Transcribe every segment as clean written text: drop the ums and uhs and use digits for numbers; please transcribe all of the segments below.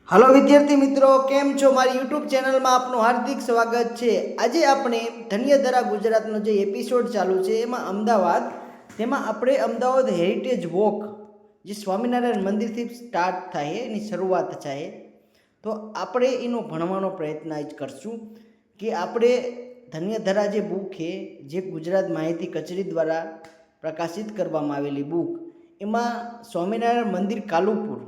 Hello विद्यार्थी मित्रों, केम छो? मारी यूट्यूब चैनल में आपनु हार्दिक स्वागत है। आज आपणे धन्यधरा गुजरातनो जे एपिसोड चालू है एमां अमदावाद तेमां आपणे अमदावाद हेरिटेज वॉक जे स्वामीनारायण मंदिर थी स्टार्ट थाय एनी शरूआत थाय तो आपणे एनो भणवानो प्रयत्न आज करशुं कि आपणे धन्यधरा जे बुक है जे गुजरात माहिती कचेरी द्वारा प्रकाशित करवामां आवेली बुक एमां स्वामीनारायण मंदिर कालुपुर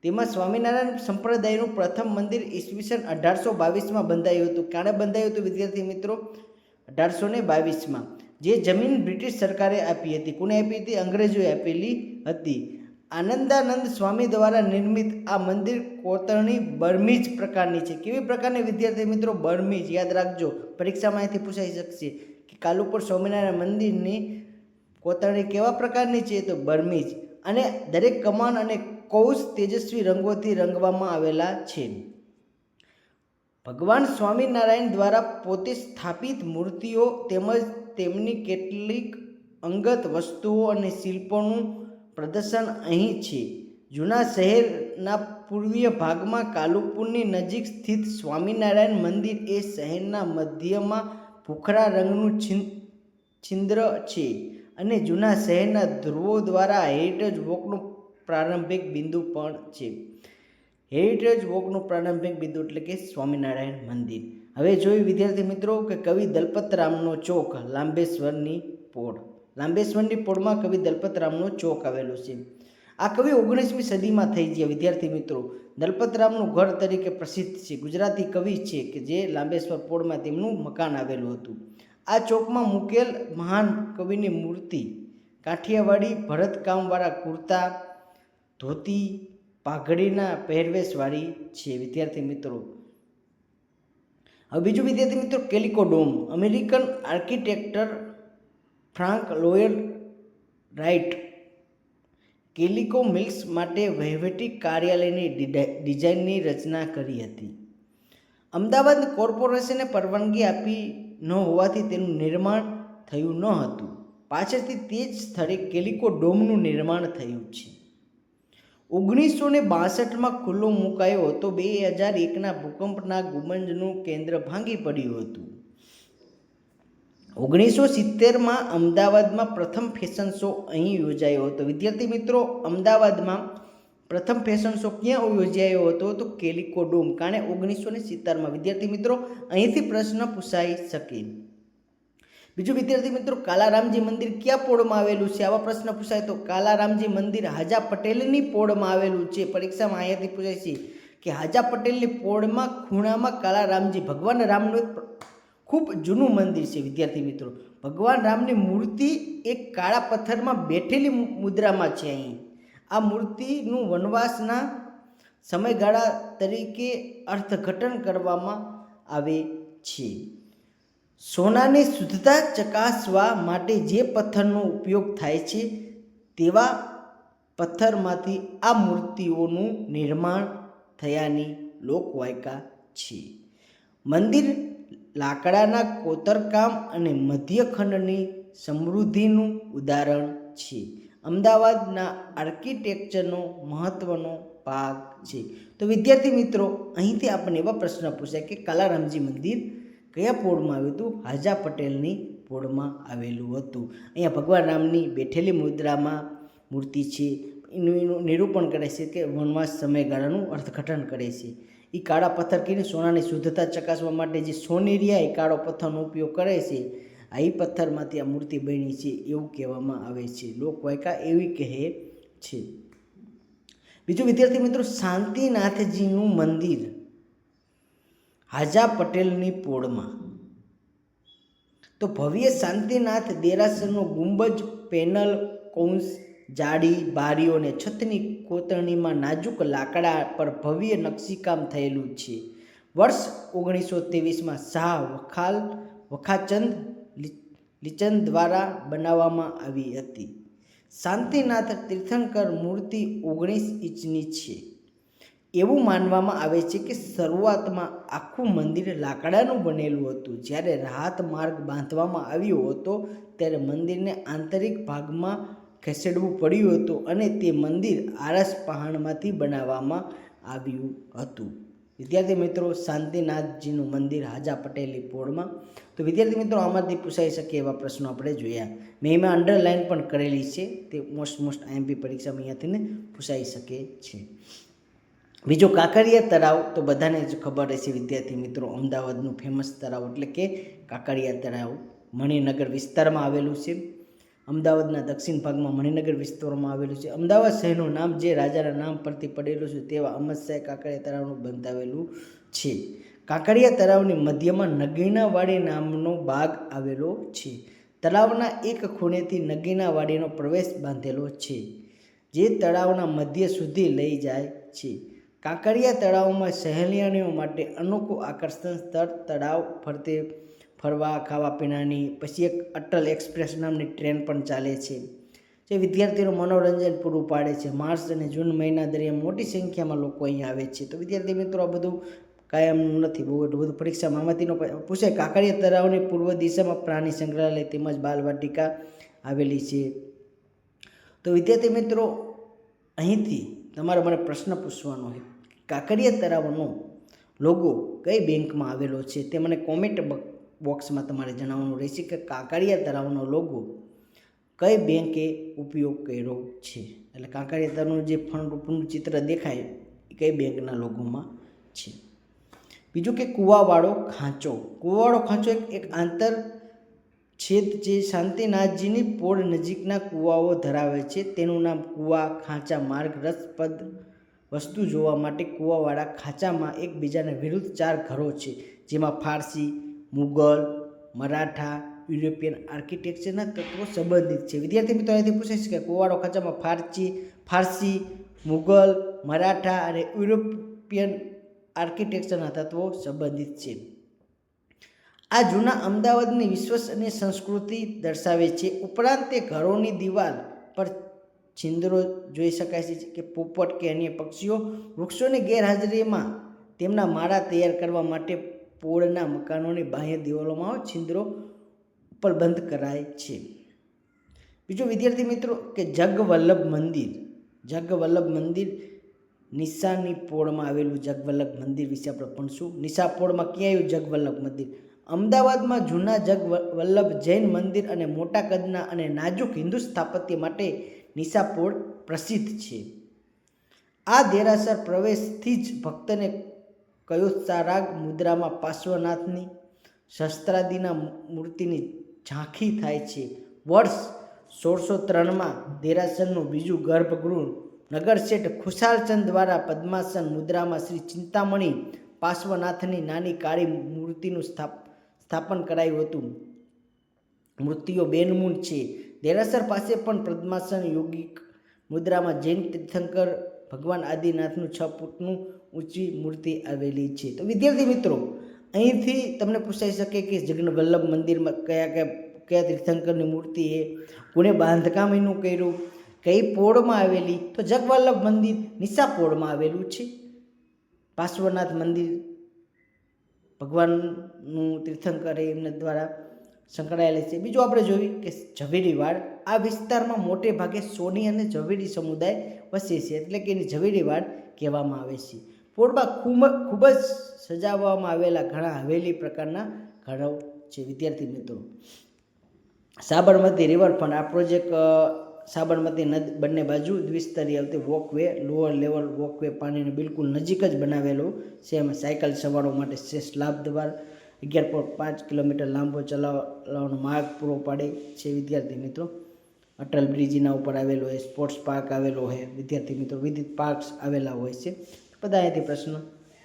તેમાં સ્વામિનારાયણ સંપ્રદાયનું પ્રથમ મંદિર ઈસવીસન 1822માં બંધાયું હતું. ક્યારે બંધાયું હતું વિદ્યાર્થી મિત્રો? 1822માં. જે જમીન બ્રિટિશ સરકારે આપી હતી. કોને આપી હતી? અંગ્રેજોએ આપેલી હતી. આનંદાનંદ સ્વામી દ્વારા નિર્મિત આ મંદિર કોતરણી બર્મીજ પ્રકારની છે. કેવી પ્રકારની વિદ્યાર્થી મિત્રો? બર્મીજ. યાદ રાખજો, પરીક્ષામાં અહીંથી પૂછાઈ શકશે કે કાલુપુર સ્વામિનારાયણ મંદિરની કોતરણી કેવા પ્રકારની છે? તો બર્મીજ. અને દરેક કમાન અને કૌશ તેજસ્વી રંગોથી રંગવામાં આવેલા છે. ભગવાન સ્વામિનારાયણ દ્વારા પોતે સ્થાપિત મૂર્તિઓ તેમજ તેમની કેટલીક અંગત વસ્તુઓ અને શિલ્પોનું પ્રદર્શન અહીં છે. જૂના શહેરના પૂર્વીય ભાગમાં કાલુપુરની નજીક સ્થિત સ્વામિનારાયણ મંદિર એ શહેરના મધ્યમાં ભૂખરા રંગનું છિદ્ર છે અને જૂના શહેરના ધ્રુવો દ્વારા હેરિટેજ વોકનું પ્રારંભિક બિંદુ પણ છે. હેરિટેજ વોકનું પ્રારંભિક બિંદુ એટલે કે સ્વામિનારાયણ મંદિર. હવે જોયું વિદ્યાર્થી મિત્રો કે કવિ દલપતરામનો ચોક લાંબેશ્વરની પોળ. લાંબેશ્વરની પોળમાં કવિ દલપતરામનો ચોક આવેલો છે. આ કવિ 19મી સદીમાં થઈ ગયા વિદ્યાર્થી મિત્રો. દલપતરામનું ઘર તરીકે પ્રસિદ્ધ છે. ગુજરાતી કવિ છે કે જે લાંબેશ્વર પોળમાં તેમનું મકાન આવેલું હતું. આ ચોકમાં મૂકેલ મહાન કવિની મૂર્તિ કાઠિયાવાડી ભરતકામવાળા કુર્તા, ધોતી, પાઘડીના પહેરવેશવાળી છે વિદ્યાર્થી મિત્રો. હવે બીજું વિદ્યાર્થી મિત્રો, Calico dome. American architect Frank Lloyd Wright Calico mills માટે વહીવટી કાર્યાલયની ડિઝાઇનની રચના કરી હતી. અમદાવાદ કોર્પોરેશને પરવાનગી આપી ન હોવાથી તેનું નિર્માણ થયું ન હતું. પાછળથી તે જ સ્થળે કેલિકો ડોમનું નિર્માણ થયું છે. 1962માં ખુલ્લો મુકાયો હતો. 2001ના ભૂકંપના ગુંબજનું કેન્દ્ર ભાંગી પડ્યું હતું. 1970માં અમદાવાદમાં પ્રથમ ફેશન શો અહીં યોજાયો હતો. વિદ્યાર્થી મિત્રો, અમદાવાદમાં પ્રથમ ફેશન શો ક્યાં યોજાયો હતો? તો કેલિકો ડોમ. કારણે 1970માં. વિદ્યાર્થી મિત્રો, અહીંથી પ્રશ્ન પૂછાઈ શકે. બીજું વિદ્યાર્થી મિત્રો, કાલારામજી મંદિર ક્યાં પોળમાં આવેલું છે? આવા પ્રશ્ન પૂછાય તો કાલારામજી મંદિર હાજા પટેલની પોળમાં આવેલું છે. પરીક્ષામાં અહીંયાથી પૂછાય છે કે હાજા પટેલની પોળમાં ખૂણામાં કાલારામજી ભગવાન રામનું ખૂબ જૂનું મંદિર છે વિદ્યાર્થી મિત્રો. ભગવાન રામની મૂર્તિ એક કાળા પથ્થરમાં બેઠેલી મુદ્રામાં છે. અહીં આ મૂર્તિનું વનવાસના સમયગાળા તરીકે અર્થઘટન કરવામાં આવે છે. સોનાની શુદ્ધતા ચકાસવા માટે જે પથ્થરનો ઉપયોગ થાય છે તેવા પથ્થરમાંથી આ મૂર્તિઓનું નિર્માણ થયાની લોકવાયકા છે. મંદિર લાકડાના કોતરકામ અને મધ્યખંડની સમૃદ્ધિનું ઉદાહરણ છે. અમદાવાદના આર્કિટેક્ચરનો મહત્વનો ભાગ છે. તો વિદ્યાર્થી મિત્રો, અહીંથી આપણને એવા પ્રશ્ન પૂછાય કે કાલારામજી મંદિર કયા પોળમાં આવ્યું હતું? હાજા પટેલની પોળમાં આવેલું હતું. અહીંયા ભગવાન રામની બેઠેલી મુદ્રામાં મૂર્તિ છે. એનું નિરૂપણ કરે છે કે વનવાસ સમયગાળાનું અર્થઘટન કરે છે. એ કાળા પથ્થર કહીને સોનાની શુદ્ધતા ચકાસવા માટે જે સોનેરિયા એ કાળો પથ્થરનો ઉપયોગ કરે છે, આ એ પથ્થરમાંથી આ મૂર્તિ બની છે એવું કહેવામાં આવે છે. લોકવાયકા એવી કહે છે. બીજું વિદ્યાર્થી મિત્રો, શાંતિનાથજીનું મંદિર હાજા પટેલની પોળમાં. તો ભવ્ય શાંતિનાથ દેરાસરનો ગુંબજ, પેનલ, કૌંસ, જાળી, બારીઓ અને છતની કોતરણીમાં નાજુક લાકડા પર ભવ્ય નકશીકામ થયેલું છે. વર્ષ 1923માં શાહ વખાચંદ લીચંદ દ્વારા બનાવવામાં આવી હતી. શાંતિનાથ તીર્થંકર મૂર્તિ 19 ઇંચની છે. એવું માનવામાં આવે છે કે શરૂઆતમાં આખું મંદિર લાકડાનું બનેલું હતું. જ્યારે રાહત માર્ગ બાંધવામાં આવ્યો હતો ત્યારે મંદિરને આંતરિક ભાગમાં ખસેડવું પડ્યું હતું અને તે મંદિર આરસ પહાણમાંથી બનાવવામાં આવ્યું હતું. વિદ્યાર્થી મિત્રો, શાંતિનાથજીનું મંદિર હાજા પટેલી પોળમાં. તો વિદ્યાર્થી મિત્રો, આમાંથી પૂછાઈ શકે એવા પ્રશ્નો આપણે જોયા. મેં એમાં અંડરલાઇન પણ કરેલી છે, તે મોસ્ટ આઈએમપી પરીક્ષામાં અહીંયાથી પૂછાઈ શકે છે. બીજો કાંકરિયા તળાવ, તો બધાને જ ખબર હશે વિદ્યાર્થી મિત્રો, અમદાવાદનું ફેમસ તળાવ એટલે કે કાંકરિયા તળાવ મણિનગર વિસ્તારમાં આવેલું છે. અમદાવાદના દક્ષિણ ભાગમાં મણિનગર વિસ્તારમાં આવેલું છે. અમદાવાદ શહેરનું નામ જે રાજાના નામ પરથી પડેલું છે તેવા અહમદશાહે કાંકરિયા તળાવનું બંધાવેલું છે. કાંકરિયા તળાવની મધ્યમાં નગીનાવાડી નામનો ભાગ આવેલો છે. તળાવના એક ખૂણેથી નગીનાવાડીનો પ્રવેશ બાંધેલો છે, જે તળાવના મધ્ય સુધી લઈ જાય છે. કાંકરિયા તળાવમાં સહેલાણીઓ માટે અનોખું આકર્ષણ સ્થળ. તળાવ ફરતે ફરવા, ખાવા પીણાની, પછી એક અટલ એક્સપ્રેસ નામની ટ્રેન પણ ચાલે છે, જે વિદ્યાર્થીઓનું મનોરંજન પૂરું પાડે છે. માર્ચ અને જૂન મહિના દરમિયાન મોટી સંખ્યામાં લોકો અહીં આવે છે. તો વિદ્યાર્થી મિત્રો, આ બધું કાયમ નથી, બહુ એટલું બધું પરીક્ષામાં આમાંથીનો પૂછે. કાંકરિયા તળાવની પૂર્વ દિશામાં પ્રાણી સંગ્રહાલય તેમજ બાલવાટિકા આવેલી છે. તો વિદ્યાર્થી મિત્રો, અહીંથી તમારે મને પ્રશ્ન પૂછવાનો છે, કાંકરિયા તળાવનો લોગો કઈ બેંકમાં આવેલો છે તે મને કોમેન્ટ બોક્સમાં તમારે જણાવવાનું રહેશે કે કાંકરિયા તળાવનો લોગો કઈ બેંકે ઉપયોગ કર્યો છે. એટલે કાંકરિયા તળાવનું જે ફંડ રૂપનું ચિત્ર દેખાય એ કઈ બેંકના લોગોમાં છે. બીજું કે કૂવાવાળો ખાંચો. કૂવાવાળો ખાંચો એક આંતર છેદ જે શાંતિનાથજીની પોળ નજીકના કૂવાઓ ધરાવે છે, તેનું નામ કૂવા ખાંચા માર્ગ. રસપ્રદ વસ્તુ જોવા માટે કૂવાવાળા ખાંચામાં એકબીજાને વિરુદ્ધ 4 ઘરો છે, જેમાં ફારસી, મુગલ, મરાઠા, યુરોપિયન આર્કિટેક્ચરના તત્વો સંબંધિત છે. વિદ્યાર્થી મિત્રો, અહીંથી પૂછાય છે કે કૂવાવાળો ખાંચામાં ફારસી, મુગલ, મરાઠા અને યુરોપિયન આર્કિટેક્ચરના તત્વો સંબંધિત છે. આ જૂના અમદાવાદની વિશ્વસનીય સંસ્કૃતિ દર્શાવે છે. ઉપરાંત તે ઘરોની દિવાલ પર છિદ્રો જોઈ શકાય છે કે પોપટ કે અન્ય પક્ષીઓ વૃક્ષોની ગેરહાજરીમાં તેમના માળા તૈયાર કરવા માટે પોળના મકાનોની બાહ્ય દિવાલોમાં છિદ્રો ઉપર બંધ કરાય છે. બીજું વિદ્યાર્થી મિત્રો કે જગવલ્લભ મંદિર નિશાની પોળમાં આવેલું જગવલ્લભ મંદિર વિશે આપણે ભણશું. નિશા પોળમાં ક્યાં આવ્યું જગવલ્લભ મંદિર? અમદાવાદમાં જૂના જગવલ્લભ જૈન મંદિર અને મોટા કદના અને નાજુક હિન્દુ સ્થાપત્ય માટે નિશાપોળ પ્રસિદ્ધ છે. આ દેરાસર પ્રવેશથી જ ભક્તને કયોત્સારાગ મુદ્રામાં પાર્શ્વનાથની સહસ્ત્રાદિના મૂર્તિની ઝાંખી થાય છે. વર્ષ 1603માં દેરાસરનું બીજું ગર્ભગૃહ નગરશેઠ ખુશાલચંદ દ્વારા પદ્માસન મુદ્રામાં શ્રી ચિંતામણી પાર્શ્વનાથની નાની કાળી મૂર્તિનું સ્થાપન કરાયું હતું. મૂર્તિઓ બેનમૂન છે. દેરાસર પાસે પણ પદ્માસન યોગિક મુદ્રામાં જૈન તીર્થંકર ભગવાન આદિનાથનું 6 ફૂટનું ઊંચી મૂર્તિ આવેલી છે. તો વિદ્યાર્થી મિત્રો, અહીંથી તમને પૂછાઈ શકે કે જગવલ્લભ મંદિરમાં કયા તીર્થંકરની મૂર્તિ છે, કોને બાંધકામ એનું કર્યું, કઈ પોળમાં આવેલી? તો જગવલ્લભ મંદિર નિશા પોળમાં આવેલું છે. પાર્શ્વનાથ મંદિર ભગવાનનું તીર્થંકર એમના દ્વારા સંકળાયેલા છે. બીજું આપણે જોયું કે ઝવેરીવાડ. આ વિસ્તારમાં મોટે ભાગે સોની અને ઝવેરી સમુદાય વસે છે, એટલે કે એને ઝવેરીવાડ કહેવામાં આવે છે. પોળમાં ખૂબ જ સજાવવામાં આવેલા ઘણા હવેલી પ્રકારના ઘરો છે. વિદ્યાર્થી મિત્રો, સાબરમતી રિવરફ્રન્ટ. આ પ્રોજેક્ટ સાબરમતી નદી બંને બાજુ દ્વિસ્તરીય આવતી વોકવે, લોઅર લેવલ વોકવે પાણીની બિલકુલ નજીક જ બનાવેલો છે. એમાં સાયકલ સવારો માટે શ્રેષ્ઠ લાભ દ્વાર 11.5 કિલોમીટર લાંબો ચલાવવાનો માર્ગ પૂરો પાડે છે. વિદ્યાર્થી મિત્રો, અટલ બ્રિજના ઉપર આવેલો હોય, સ્પોર્ટ્સ પાર્ક આવેલો હોય, વિદ્યાર્થી મિત્રો વિવિધ પાર્ક્સ આવેલા હોય છે. બધા અહીંથી પ્રશ્ન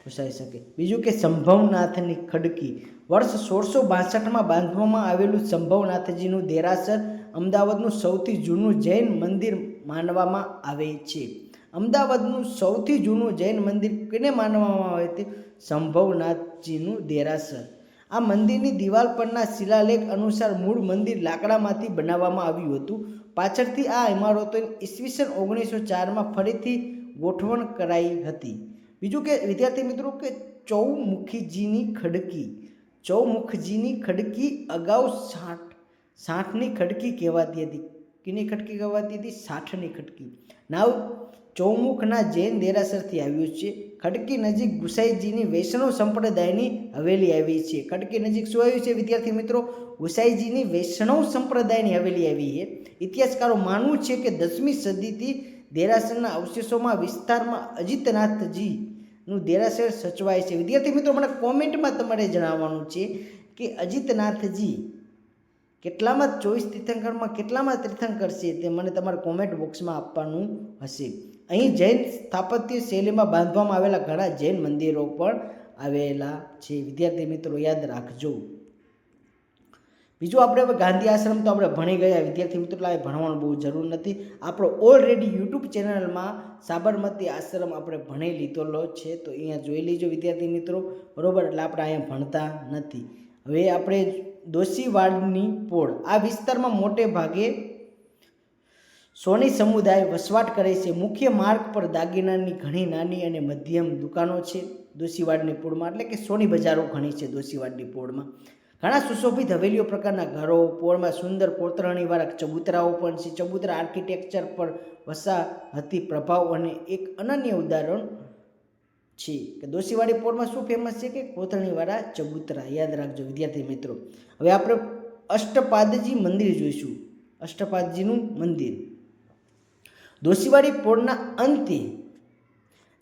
પૂછાઈ શકે. બીજું કે સંભવનાથની ખડકી. વર્ષ 1662માં બાંધવામાં આવેલું સંભવનાથજીનું દેરાસર અમદાવાદનું સૌથી જૂનું જૈન મંદિર માનવામાં આવે છે. અમદાવાદનું સૌથી જૂનું જૈન મંદિર કેને માનવામાં આવે છે? સંભવનાથજીનું દેરાસર. આ મંદિરની દિવાલ પરના શિલાલેખ અનુસાર મૂળ મંદિર લાકડામાંથી બનાવવામાં આવ્યું હતું. પાછળથી આ ઇમારતોની ઈસવીસન 1904માં ફરીથી ગોઠવણ કરાઈ હતી. બીજું કે વિદ્યાર્થી મિત્રો કે ચૌમુખીજીની ખડકી અગાઉ 60ની ખડકી કહેવાતી હતી. કીની ખટકી કહેવાતી હતી? સાઠની ખટકી. નાવ ચૌમુખના જૈન દેરાસરથી આવ્યું છે. ખડકી નજીક ગુસાઈજીની વૈષ્ણવ સંપ્રદાયની હવેલી આવી છે. ખડકી નજીક શું આવ્યું છે વિદ્યાર્થી મિત્રો? ગુસાઈજીની વૈષ્ણવ સંપ્રદાયની હવેલી આવી છે. ઇતિહાસકારો માનવું છે કે 10મી સદીથી દેરાસરના અવશેષોમાં વિસ્તારમાં અજીતનાથજીનું દેરાસર સચવાય છે. વિદ્યાર્થી મિત્રો મને કોમેન્ટમાં તમારે જણાવવાનું છે કે અજીતનાથજી કેટલામાં 24 તીર્થંકરમાં કેટલામાં તીર્થંકર છે તે મને તમારે કોમેન્ટ બોક્સમાં આપવાનું હશે. અહીં જૈન સ્થાપત્ય શૈલીમાં બાંધવામાં આવેલા ઘણા જૈન મંદિરો પણ આવેલા છે. વિદ્યાર્થી મિત્રો યાદ રાખજો. બીજું આપણે હવે ગાંધી આશ્રમ તો આપણે ભણી ગયા વિદ્યાર્થી મિત્રો, એટલે ભણવાનું બહુ જરૂર નથી. આપણો ઓલરેડી યુટ્યુબ ચેનલમાં સાબરમતી આશ્રમ આપણે ભણી લીધેલો છે, તો અહીંયા જોઈ લીજો વિદ્યાર્થી મિત્રો, બરોબર. એટલે આપણે અહીંયા ભણતા નથી. હવે આપણે દોશીવાડની પોળ, આ વિસ્તારમાં મોટે ભાગે સોની સમુદાય વસવાટ કરે છે. મુખ્ય માર્ગ પર દાગીનાની ઘણી નાની અને મધ્યમ દુકાનો છે દોશીવાડની પોળમાં, એટલે કે સોની બજારો ઘણી છે દોશીવાડની પોળમાં. ઘણા સુશોભિત હવેલીઓ પ્રકારના ઘરો, પોળમાં સુંદર કોતરણીવાળા ચબૂતરાઓ પણ છે. ચબૂતરા આર્કિટેક્ચર પર વસાહતી પ્રભાવ અને એક અનન્ય ઉદાહરણ છે કે દોશીવાડી પોળમાં શું ફેમસ છે કે કોતરણીવાળા ચબૂતરા. યાદ રાખજો વિદ્યાર્થી મિત્રો. હવે આપણે અષ્ટપાદજી મંદિર જોઈશું. અષ્ટપાદજીનું મંદિર દોશીવાડી પોળના અંતે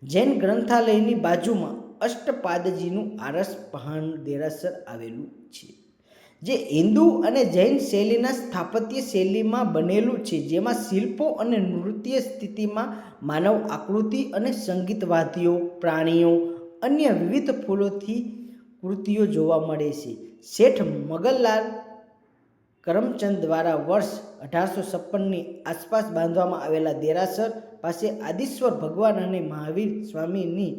જૈન ગ્રંથાલયની બાજુમાં અષ્ટપાદજીનું આરસ પહાણ દેરાસર આવેલું છે, જે હિન્દુ અને જૈન શૈલીના સ્થાપત્ય શૈલીમાં બનેલું છે, જેમાં શિલ્પો અને નૃત્ય સ્થિતિમાં માનવ આકૃતિ અને સંગીતવાદ્યો, પ્રાણીઓ, અન્ય વિવિધ ફૂલોથી કૃતિઓ જોવા મળે છે. શેઠ મગનલાલ કરમચંદ દ્વારા વર્ષ 1856ની આસપાસ બાંધવામાં આવેલા દેરાસર પાસે આદિશ્વર ભગવાન અને મહાવીર સ્વામીની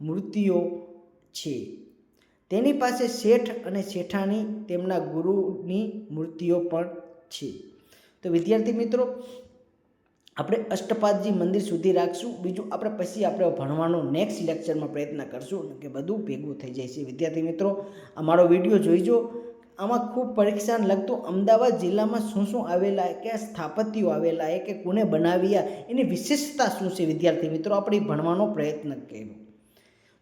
મૂર્તિઓ છે. તેની પાસે શેઠ અને શેઠાણી તેમના ગુરુની મૂર્તિઓ પણ છે. તો વિદ્યાર્થી મિત્રો આપણે અષ્ટપાદજી મંદિર સુધી રાખશું. બીજું આપણે પછી આપણે ભણવાનો નેક્સ્ટ લેક્ચરમાં પ્રયત્ન કરશું કે બધું ભેગું થઈ જાય છે. વિદ્યાર્થી મિત્રો અમારો વિડીયો જોઈજો. આમાં ખૂબ પરીક્ષાને લગતું અમદાવાદ જિલ્લામાં શું શું આવેલા, કે સ્થાપત્યો આવેલા કે કોને બનાવ્યા, એની વિશેષતા શું છે વિદ્યાર્થી મિત્રો, આપણે ભણવાનો પ્રયત્ન કર્યો.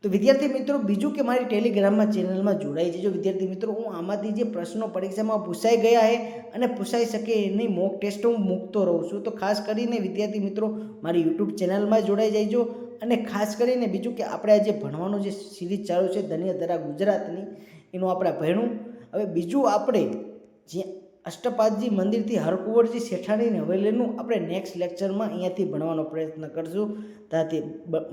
તો વિદ્યાર્થી મિત્રો બીજું કે મારી ટેલિગ્રામમાં ચેનલમાં જોડાઈ જજો વિદ્યાર્થી મિત્રો. હું આમાંથી જે પ્રશ્નો પરીક્ષામાં પૂછાઈ ગયા છે અને પૂછાઈ શકે એની મોક ટેસ્ટ હું મૂકતો રહું છું. તો ખાસ કરીને વિદ્યાર્થી મિત્રો મારી યુટ્યુબ ચેનલમાં જોડાઈ જજો. અને ખાસ કરીને બીજું કે આપણે આજે ભણવાનું જે સિરીઝ ચાલુ છે ધન્યધરા ગુજરાતની, એનું આપણે ભણ્યું. હવે બીજું આપણે જે અષ્ટપાદજી મંદિરથી હરકુંવરજી શેઠાણીની હવેલીનું આપણે નેક્સ્ટ લેક્ચરમાં અહીંયાથી ભણવાનો પ્રયત્ન કરશું. ત્યાંથી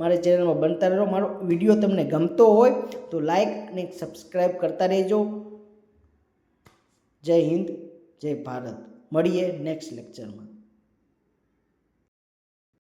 મારી ચેનલમાં બનતા રહો. મારો વિડીયો તમને ગમતો હોય તો લાઈક અને સબસ્ક્રાઈબ કરતા રહેજો. જય હિન્દ, જય ભારત. મળીએ નેક્સ્ટ લેક્ચરમાં.